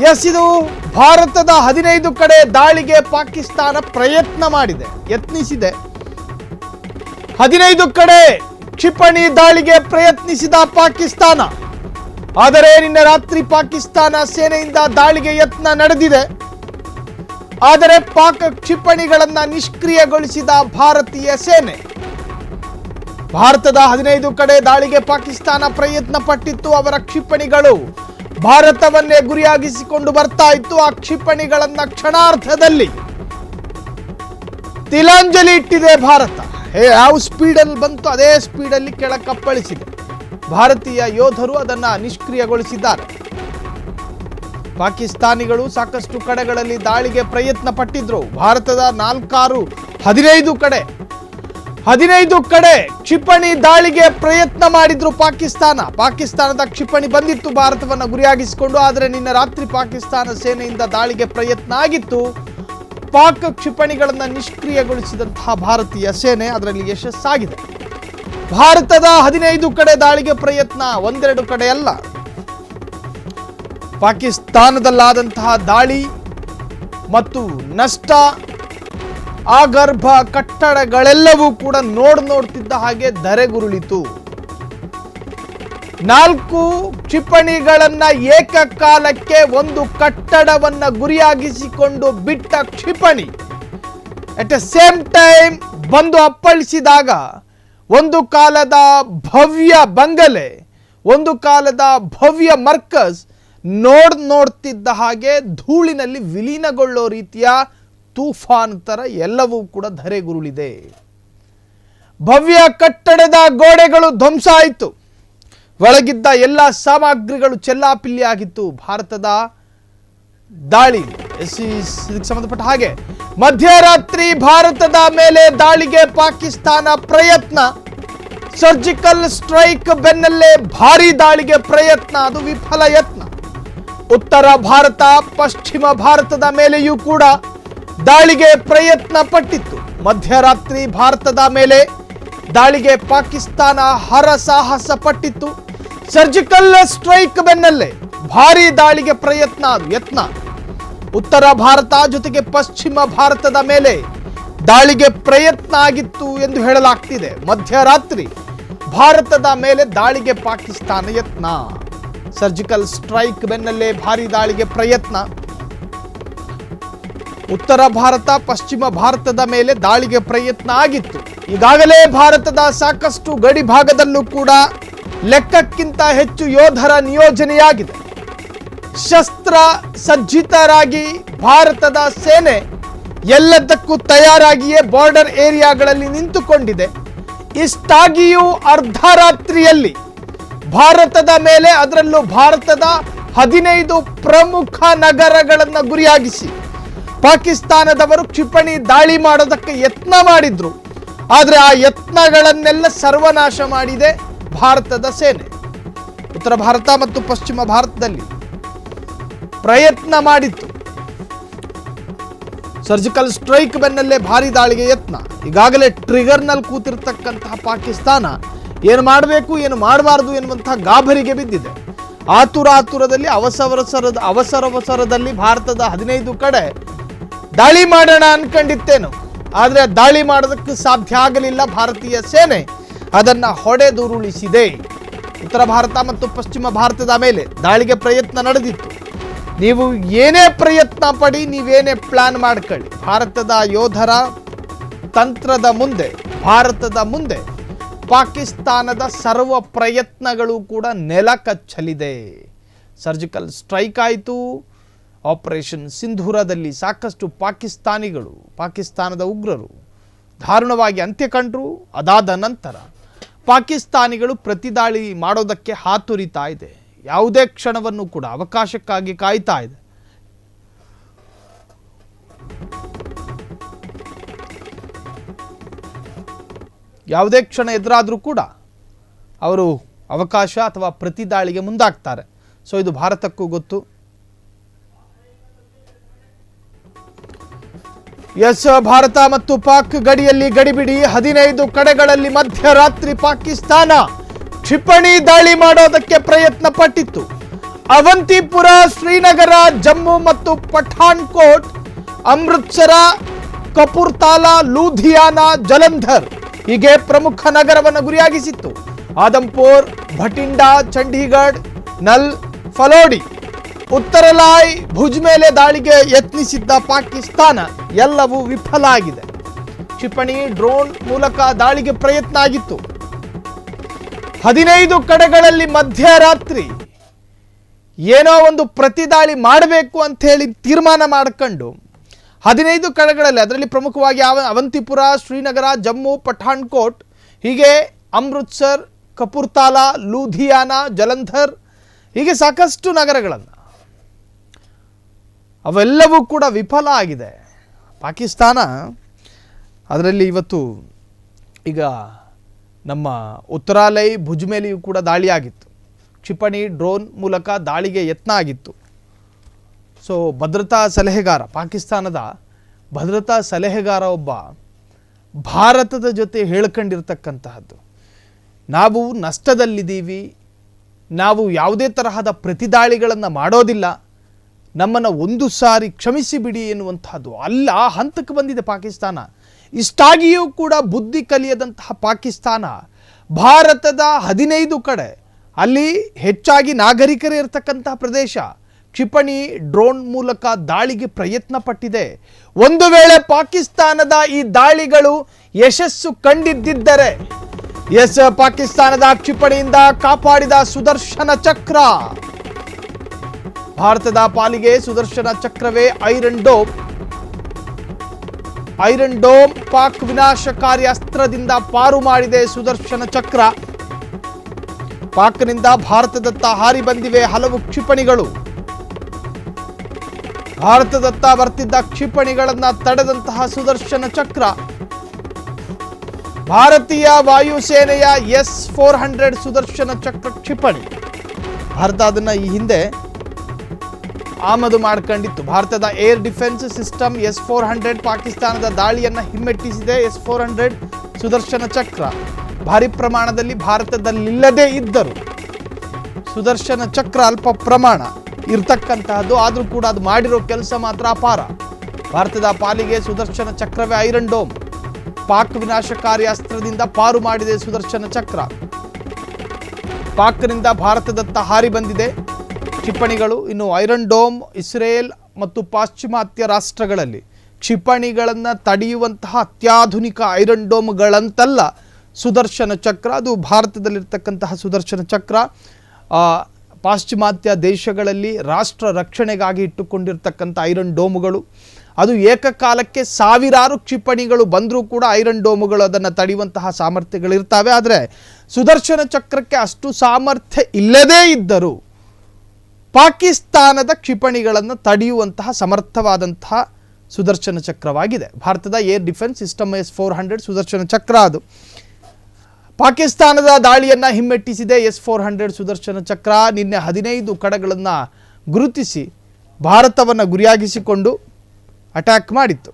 S, ಇದು ಭಾರತದ 15 ಕಡೆ ದಾಳಿಗೆ ಪಾಕಿಸ್ತಾನ ಯತ್ನಿಸಿದೆ. 15 ಕಡೆ ಕ್ಷಿಪಣಿ ದಾಳಿಗೆ ಪ್ರಯತ್ನಿಸಿದ ಪಾಕಿಸ್ತಾನ. ಆದರೆ ನಿನ್ನೆ ರಾತ್ರಿ ಪಾಕಿಸ್ತಾನ ಸೇನೆಯಿಂದ ದಾಳಿಗೆ ಯತ್ನ ನಡೆದಿದೆ. ಆದರೆ ಪಾಕ್ ಕ್ಷಿಪಣಿಗಳನ್ನು ನಿಷ್ಕ್ರಿಯಗೊಳಿಸಿದ ಭಾರತೀಯ ಸೇನೆ. ಭಾರತದ 15 ಕಡೆ ದಾಳಿಗೆ ಪಾಕಿಸ್ತಾನ ಪ್ರಯತ್ನ ಪಟ್ಟಿತ್ತು. ಅವರ ಕ್ಷಿಪಣಿಗಳು ಭಾರತವನ್ನೇ ಗುರಿಯಾಗಿಸಿಕೊಂಡು ಬರ್ತಾ ಇತ್ತು. ಆ ಕ್ಷಿಪಣಿಗಳನ್ನ ಕ್ಷಣಾರ್ಧದಲ್ಲಿ ತಿಲಾಂಜಲಿ ಇಟ್ಟಿದೆ ಭಾರತ. ಯಾವ ಸ್ಪೀಡಲ್ಲಿ ಬಂತು ಅದೇ ಸ್ಪೀಡಲ್ಲಿ ಕೆಳಕಪ್ಪಳಿಸಿದೆ. ಭಾರತೀಯ ಯೋಧರು ಅದನ್ನ ನಿಷ್ಕ್ರಿಯಗೊಳಿಸಿದ್ದಾರೆ. ಪಾಕಿಸ್ತಾನಿಗಳು ಸಾಕಷ್ಟು ಕಡೆಗಳಲ್ಲಿ ದಾಳಿಗೆ ಪ್ರಯತ್ನ ಪಟ್ಟಿದ್ರು. ಭಾರತದ 15 ಕಡೆ ಕ್ಷಿಪಣಿ ದಾಳಿಗೆ ಪ್ರಯತ್ನ ಮಾಡಿದ್ರು ಪಾಕಿಸ್ತಾನದ ಕ್ಷಿಪಣಿ ಬಂದಿತ್ತು ಭಾರತವನ್ನು ಗುರಿಯಾಗಿಸಿಕೊಂಡು. ಆದರೆ ನಿನ್ನೆ ರಾತ್ರಿ ಪಾಕಿಸ್ತಾನ ಸೇನೆಯಿಂದ ದಾಳಿಗೆ ಪ್ರಯತ್ನ ಆಗಿತ್ತು. ಪಾಕ್ ಕ್ಷಿಪಣಿಗಳನ್ನು ನಿಷ್ಕ್ರಿಯಗೊಳಿಸಿದಂತಹ ಭಾರತೀಯ ಸೇನೆ ಅದರಲ್ಲಿ ಯಶಸ್ಸಾಗಿದೆ. ಭಾರತದ 15 ಕಡೆ ದಾಳಿಗೆ ಪ್ರಯತ್ನ, ಒಂದೆರಡು ಕಡೆ ಅಲ್ಲ. ಪಾಕಿಸ್ತಾನದಲ್ಲಾದಂತಹ ದಾಳಿ ಮತ್ತು ನಷ್ಟ, ಆಗರ್ಭ ಕಟ್ಟಡಗಳೆಲ್ಲವೂ ಕೂಡ ನೋಡ್ತಿದ್ದ ಹಾಗೆ ಧರೆಗುರುಳಿತು. 4 ಕ್ಷಿಪಣಿಗಳನ್ನ ಏಕಕಾಲಕ್ಕೆ ಒಂದು ಕಟ್ಟಡವನ್ನ ಗುರಿಯಾಗಿಸಿಕೊಂಡು ಬಿಟ್ಟ ಕ್ಷಿಪಣಿ ಅಟ್ ಎ ಸೇಮ್ ಟೈಮ್ ಬಂದು ಅಪ್ಪಳಿಸಿದಾಗ ಒಂದು ಕಾಲದ ಭವ್ಯ ಬಂಗಲೆ, ಒಂದು ಕಾಲದ ಭವ್ಯ ಮರ್ಕಸ್ ನೋಡ್ತಿದ್ದ ಹಾಗೆ ಧೂಳಿನಲ್ಲಿ ವಿಲೀನಗೊಳ್ಳೋ ರೀತಿಯ ತೂಫಾನ್ ತರ ಎಲ್ಲವೂ ಕೂಡ ಧರೆಗುರುಳಿದೆ. ಭವ್ಯ ಕಟ್ಟಡದ ಗೋಡೆಗಳು ಧ್ವಂಸ ಆಯಿತು. ಒಳಗಿದ್ದ ಎಲ್ಲ ಸಾಮಗ್ರಿಗಳು ಚೆಲ್ಲಾಪಿಲ್ಲಿಯಾಗಿತ್ತು. ಭಾರತದ ದಾಳಿ ಇದಕ್ಕೆ ಸಂಬಂಧಪಟ್ಟ ಹಾಗೆ ಮಧ್ಯರಾತ್ರಿ ಭಾರತದ ಮೇಲೆ ದಾಳಿಗೆ ಪಾಕಿಸ್ತಾನ ಪ್ರಯತ್ನ. ಸರ್ಜಿಕಲ್ ಸ್ಟ್ರೈಕ್ ಬೆನ್ನಲ್ಲೇ ಭಾರೀ ದಾಳಿಗೆ ಪ್ರಯತ್ನ, ಅದು ವಿಫಲ ಯತ್ನ. ಉತ್ತರ ಭಾರತ, ಪಶ್ಚಿಮ ಭಾರತದ ಮೇಲೆಯೂ ಕೂಡ ದಾಳಿಗೆ ಪ್ರಯತ್ನ ಪಟ್ಟಿತ್ತು. ಮಧ್ಯರಾತ್ರಿ ಭಾರತದ ಮೇಲೆ ದಾಳಿಗೆ ಪಾಕಿಸ್ತಾನ ಹರಸಾಹಸ ಪಟ್ಟಿತ್ತು. ಸರ್ಜಿಕಲ್ ಸ್ಟ್ರೈಕ್ ಬೆನ್ನಲ್ಲೇ ಭಾರೀ ದಾಳಿಗೆ ಯತ್ನ. ಉತ್ತರ ಭಾರತ ಜೊತೆಗೆ ಪಶ್ಚಿಮ ಭಾರತದ ಮೇಲೆ ದಾಳಿಗೆ ಪ್ರಯತ್ನ ಆಗಿತ್ತು ಎಂದು ಹೇಳಲಾಗ್ತಿದೆ. ಮಧ್ಯರಾತ್ರಿ ಭಾರತದ ಮೇಲೆ ದಾಳಿಗೆ ಪಾಕಿಸ್ತಾನ ಯತ್ನ. ಸರ್ಜಿಕಲ್ ಸ್ಟ್ರೈಕ್ ಬೆನ್ನಲ್ಲೇ ಭಾರೀ ದಾಳಿಗೆ ಪ್ರಯತ್ನ. ಉತ್ತರ ಭಾರತ, ಪಶ್ಚಿಮ ಭಾರತದ ಮೇಲೆ ದಾಳಿಗೆ ಪ್ರಯತ್ನ ಆಗಿತ್ತು. ಈಗಾಗಲೇ ಭಾರತದ ಸಾಕಷ್ಟು ಗಡಿ ಭಾಗದಲ್ಲೂ ಕೂಡ ಲೆಕ್ಕಕ್ಕಿಂತ ಹೆಚ್ಚು ಯೋಧರ ನಿಯೋಜನೆಯಾಗಿದೆ. ಶಸ್ತ್ರ ಸಜ್ಜಿತರಾಗಿ ಭಾರತದ ಸೇನೆ ಎಲ್ಲದಕ್ಕೂ ತಯಾರಾಗಿಯೇ ಬಾರ್ಡರ್ ಏರಿಯಾಗಳಲ್ಲಿ ನಿಂತುಕೊಂಡಿದೆ. ಇಷ್ಟಾಗಿಯೂ ಅರ್ಧರಾತ್ರಿಯಲ್ಲಿ ಭಾರತದ ಮೇಲೆ, ಅದರಲ್ಲೂ ಭಾರತದ 15 ಪ್ರಮುಖ ನಗರಗಳನ್ನು ಗುರಿಯಾಗಿಸಿ ಪಾಕಿಸ್ತಾನದವರು ಕ್ಷಿಪಣಿ ದಾಳಿ ಮಾಡೋದಕ್ಕೆ ಯತ್ನ ಮಾಡಿದ್ರು. ಆದರೆ ಆ ಯತ್ನಗಳನ್ನೆಲ್ಲ ಸರ್ವನಾಶ ಮಾಡಿದೆ ಭಾರತದ ಸೇನೆ. ಉತ್ತರ ಭಾರತ ಮತ್ತು ಪಶ್ಚಿಮ ಭಾರತದಲ್ಲಿ ಪ್ರಯತ್ನ ಮಾಡಿತ್ತು. ಸರ್ಜಿಕಲ್ ಸ್ಟ್ರೈಕ್ ಬೆನ್ನಲ್ಲೇ ಭಾರಿ ದಾಳಿಗೆ ಯತ್ನ. ಈಗಾಗಲೇ ಟ್ರಿಗರ್ನಲ್ಲಿ ಕೂತಿರ್ತಕ್ಕಂತಹ ಪಾಕಿಸ್ತಾನ ಏನು ಮಾಡಬೇಕು ಏನು ಮಾಡಬಾರದು ಎನ್ನುವಂತಹ ಗಾಬರಿಗೆ ಬಿದ್ದಿದೆ. ಆತುರದಲ್ಲಿ ಅವಸರದಲ್ಲಿ ಭಾರತದ 15 ಕಡೆ ದಾಳಿ ಮಾಡೋಣ ಅನ್ಕೊಂಡಿತ್ತೇನು, ಆದರೆ ದಾಳಿ ಮಾಡೋದಕ್ಕೆ ಸಾಧ್ಯ ಆಗಲಿಲ್ಲ. ಭಾರತೀಯ ಸೇನೆ ಅದನ್ನ ಹೊಡೆದುರುಳಿಸಿದೆ. ಉತ್ತರ ಭಾರತ ಮತ್ತು ಪಶ್ಚಿಮ ಭಾರತದ ಮೇಲೆ ದಾಳಿಗೆ ಪ್ರಯತ್ನ ನಡೆದಿತ್ತು. ನೀವು ಏನೇ ಪ್ರಯತ್ನ ಪಡಿ, ನೀವೇನೇ ಪ್ಲಾನ್ ಮಾಡ್ಕೊಳ್ಳಿ, ಭಾರತದ ಯೋಧರ ತಂತ್ರದ ಮುಂದೆ, ಭಾರತದ ಮುಂದೆ ಪಾಕಿಸ್ತಾನದ ಸರ್ವ ಪ್ರಯತ್ನಗಳು ಕೂಡ ನೆಲಕಚ್ಚಲಿದೆ. ಸರ್ಜಿಕಲ್ ಸ್ಟ್ರೈಕ್ ಆಯಿತು. ಆಪರೇಷನ್ ಸಿಂಧೂರದಲ್ಲಿ ಸಾಕಷ್ಟು ಪಾಕಿಸ್ತಾನದ ಉಗ್ರರು ದಾರುಣವಾಗಿ ಅಂತ್ಯ ಕಂಡರು. ಅದಾದ ನಂತರ ಪಾಕಿಸ್ತಾನಿಗಳು ಪ್ರತಿದಾಳಿ ಮಾಡೋದಕ್ಕೆ ಹಾತೊರಿತಾ ಇದೆ. ಯಾವುದೇ ಕ್ಷಣವನ್ನು ಕೂಡ ಅವಕಾಶಕ್ಕಾಗಿ ಕಾಯ್ತಾ ಇದೆ. ಯಾವುದೇ ಕ್ಷಣ ಎದುರಾದರೂ ಕೂಡ ಅವರು ಅವಕಾಶ ಅಥವಾ ಪ್ರತಿದಾಳಿಗೆ ಮುಂದಾಗ್ತಾರೆ. ಸೊ ಇದು ಭಾರತಕ್ಕೂ ಗೊತ್ತು. ಎಸ್, ಭಾರತ ಮತ್ತು ಪಾಕ್ ಗಡಿಯಲ್ಲಿ ಗಡಿಬಿಡಿ. 15 ಕಡೆಗಳಲ್ಲಿ ಮಧ್ಯರಾತ್ರಿ ಪಾಕಿಸ್ತಾನ ಕ್ಷಿಪಣಿ ದಾಳಿ ಮಾಡೋದಕ್ಕೆ ಪ್ರಯತ್ನ ಪಟ್ಟಿತ್ತು. ಅವಂತಿಪುರ, ಶ್ರೀನಗರ, ಜಮ್ಮು ಮತ್ತು ಪಠಾನ್ಕೋಟ್, ಅಮೃತ್ಸರ, ಕಪೂರ್ತಾಲಾ, ಲೂಧಿಯಾನಾ, ಜಲಂಧರ್ ಹೀಗೆ ಪ್ರಮುಖ ನಗರವನ್ನು ಗುರಿಯಾಗಿಸಿತ್ತು. ಆದಂಪುರ್, ಭಟಿಂಡಾ, ಚಂಡೀಗಢ, ನಲ್, ಫಲೋಡಿ, ಉತ್ತರಲಾಯ್, ಭುಜ್ ಮೇಲೆ ದಾಳಿಗೆ ಯತ್ನಿಸಿದ್ದ ಪಾಕಿಸ್ತಾನ ಎಲ್ಲವೂ ವಿಫಲ ಆಗಿದೆ. ಕ್ಷಿಪಣಿ, ಡ್ರೋನ್ ಮೂಲಕ ದಾಳಿಗೆ ಪ್ರಯತ್ನ ಆಗಿತ್ತು. 15 ಕಡೆಗಳಲ್ಲಿ ಮಧ್ಯರಾತ್ರಿ ಏನೋ ಒಂದು ಪ್ರತಿದಾಳಿ ಮಾಡಬೇಕು ಅಂತ ಹೇಳಿ ತೀರ್ಮಾನ ಮಾಡಿಕೊಂಡು 15 ಕಡೆಗಳಲ್ಲಿ, ಅದರಲ್ಲಿ ಪ್ರಮುಖವಾಗಿ ಅವಂತಿಪುರ, ಶ್ರೀನಗರ, ಜಮ್ಮು, ಪಠಾನ್ಕೋಟ್ ಹೀಗೆ ಅಮೃತ್ಸರ್, ಕಪೂರ್ತಾಲಾ, ಲೂಧಿಯಾನಾ, ಜಲಂಧರ್ ಹೀಗೆ ಸಾಕಷ್ಟು ನಗರಗಳನ್ನು, ಅವೆಲ್ಲವೂ ಕೂಡ ವಿಫಲ ಆಗಿದೆ ಪಾಕಿಸ್ತಾನ. ಅದರಲ್ಲಿ ಇವತ್ತು ಈಗ ನಮ್ಮ ಉತ್ತರಾಲೈ, ಭುಜ್ ಮೇಲೆಯೂ ಕೂಡ ದಾಳಿಯಾಗಿತ್ತು. ಕ್ಷಿಪಣಿ, ಡ್ರೋನ್ ಮೂಲಕ ದಾಳಿಗೆ ಯತ್ನ ಆಗಿತ್ತು. ಸೊ ಭದ್ರತಾ ಸಲಹೆಗಾರ, ಪಾಕಿಸ್ತಾನದ ಭದ್ರತಾ ಸಲಹೆಗಾರ ಒಬ್ಬ ಭಾರತದ ಜೊತೆ ಹೇಳ್ಕೊಂಡಿರ್ತಕ್ಕಂತಹದ್ದು, ನಾವು ನಷ್ಟದಲ್ಲಿದ್ದೀವಿ, ನಾವು ಯಾವುದೇ ತರಹದ ಪ್ರತಿದಾಳಿಗಳನ್ನು ಮಾಡೋದಿಲ್ಲ, ನಮ್ಮನ್ನು ಒಂದು ಸಾರಿ ಕ್ಷಮಿಸಿ ಬಿಡಿ ಎನ್ನುವಂತಹದ್ದು ಅಲ್ಲ ಹಂತಕ್ಕೆ ಬಂದಿದೆ ಪಾಕಿಸ್ತಾನ. ಇಷ್ಟಾಗಿಯೂ ಕೂಡ ಬುದ್ಧಿ ಕಲಿಯದಂತಹ ಪಾಕಿಸ್ತಾನ ಭಾರತದ 15 ಕಡೆ, ಅಲ್ಲಿ ಹೆಚ್ಚಾಗಿ ನಾಗರಿಕರೇ ಇರತಕ್ಕಂತಹ ಪ್ರದೇಶ, ಕ್ಷಿಪಣಿ, ಡ್ರೋನ್ ಮೂಲಕ ದಾಳಿಗೆ ಪ್ರಯತ್ನ ಪಟ್ಟಿದೆ. ಒಂದು ವೇಳೆ ಪಾಕಿಸ್ತಾನದ ಈ ದಾಳಿಗಳು ಯಶಸ್ಸು ಕಂಡಿದ್ದರೆ, ಪಾಕಿಸ್ತಾನದ ಕ್ಷಿಪಣಿಯಿಂದ ಕಾಪಾಡಿದ ಸುದರ್ಶನ ಚಕ್ರ, ಭಾರತದ ಪಾಲಿಗೆ ಸುದರ್ಶನ ಚಕ್ರವೇ Iron Dome. Iron Dome Pak ವಿನಾಶಕಾರಿ ಅಸ್ತ್ರದಿಂದ ಪಾರು ಮಾಡಿದೆ ಸುದರ್ಶನ ಚಕ್ರ. ಪಾಕ್ನಿಂದ ಭಾರತದತ್ತ ಹಾರಿ ಬಂದಿವೆ ಹಲವು ಕ್ಷಿಪಣಿಗಳು. ಭಾರತದತ್ತ ಬರ್ತಿದ್ದ ಕ್ಷಿಪಣಿಗಳನ್ನ ತಡೆದಂತಹ ಸುದರ್ಶನ ಚಕ್ರ ಭಾರತೀಯ ವಾಯುಸೇನೆಯ S-400 ಸುದರ್ಶನ ಚಕ್ರ ಕ್ಷಿಪಣಿ. ಭಾರತ ಅದನ್ನ ಈ ಹಿಂದೆ ಆಮದು ಮಾಡಿಕೊಂಡಿತ್ತು. ಭಾರತದ ಏರ್ ಡಿಫೆನ್ಸ್ ಸಿಸ್ಟಮ್ S-400 ಪಾಕಿಸ್ತಾನದ ದಾಳಿಯನ್ನು ಹಿಮ್ಮೆಟ್ಟಿಸಿದೆ. S-400 ಸುದರ್ಶನ ಚಕ್ರ ಭಾರಿ ಪ್ರಮಾಣದಲ್ಲಿ ಭಾರತದಲ್ಲಿಲ್ಲದೇ ಇದ್ದರು. ಸುದರ್ಶನ ಚಕ್ರ ಅಲ್ಪ ಪ್ರಮಾಣ ಇರ್ತಕ್ಕಂತಹದ್ದು, ಆದರೂ ಕೂಡ ಅದು ಮಾಡಿರೋ ಕೆಲಸ ಮಾತ್ರ ಅಪಾರ. ಭಾರತದ ಪಾಲಿಗೆ ಸುದರ್ಶನ ಚಕ್ರವೇ ಐರನ್ ಡೋಮ್. ಪಾಕ್ ವಿನಾಶಕಾರಿ ಅಸ್ತ್ರದಿಂದ ಪಾರು ಮಾಡಿದೆ ಸುದರ್ಶನ ಚಕ್ರ. ಪಾಕ್ನಿಂದ ಭಾರತದತ್ತ ಹಾರಿ ಬಂದಿದೆ ಕ್ಷಿಪಣಿಗಳು. ಇನ್ನು ಐರನ್ ಡೋಮ್ ಇಸ್ರೇಲ್ ಮತ್ತು ಪಾಶ್ಚಿಮಾತ್ಯ ರಾಷ್ಟ್ರಗಳಲ್ಲಿ ಕ್ಷಿಪಣಿಗಳನ್ನು ತಡೆಯುವಂತಹ ಅತ್ಯಾಧುನಿಕ ಐರನ್ ಡೋಮ್ಗಳಂತಲ್ಲ ಸುದರ್ಶನ ಚಕ್ರ. ಅದು ಭಾರತದಲ್ಲಿರ್ತಕ್ಕಂತಹ ಸುದರ್ಶನ ಚಕ್ರ ಪಾಶ್ಚಿಮಾತ್ಯ ದೇಶಗಳಲ್ಲಿ ರಾಷ್ಟ್ರ ರಕ್ಷಣೆಗಾಗಿ ಇಟ್ಟುಕೊಂಡಿರ್ತಕ್ಕಂಥ ಐರನ್ ಡೋಮುಗಳು. ಅದು ಏಕಕಾಲಕ್ಕೆ ಸಾವಿರಾರು ಕ್ಷಿಪಣಿಗಳು ಬಂದರೂ ಕೂಡ ಐರನ್ ಡೋಮುಗಳು ಅದನ್ನು ತಡೆಯುವಂತಹ ಸಾಮರ್ಥ್ಯಗಳಿರ್ತವೆ. ಆದರೆ ಸುದರ್ಶನ ಚಕ್ರಕ್ಕೆ ಅಷ್ಟು ಸಾಮರ್ಥ್ಯ ಇಲ್ಲದೇ ಇದ್ದರೂ ಪಾಕಿಸ್ತಾನದ ಕ್ಷಿಪಣಿಗಳನ್ನು ತಡೆಯುವಂತಹ ಸಮರ್ಥವಾದಂತಹ ಸುದರ್ಶನ ಚಕ್ರವಾಗಿದೆ. ಭಾರತದ air defence system S-400 Sudarshan ಚಕ್ರ. ಅದು ಪಾಕಿಸ್ತಾನದ ದಾಳಿಯನ್ನು ಹಿಮ್ಮೆಟ್ಟಿಸಿದೆ S-400 ಸುದರ್ಶನ ಚಕ್ರ. ನಿನ್ನೆ 15 ಕಡೆಗಳನ್ನು ಗುರುತಿಸಿ ಭಾರತವನ್ನು ಗುರಿಯಾಗಿಸಿಕೊಂಡು ಅಟ್ಯಾಕ್ ಮಾಡಿತ್ತು.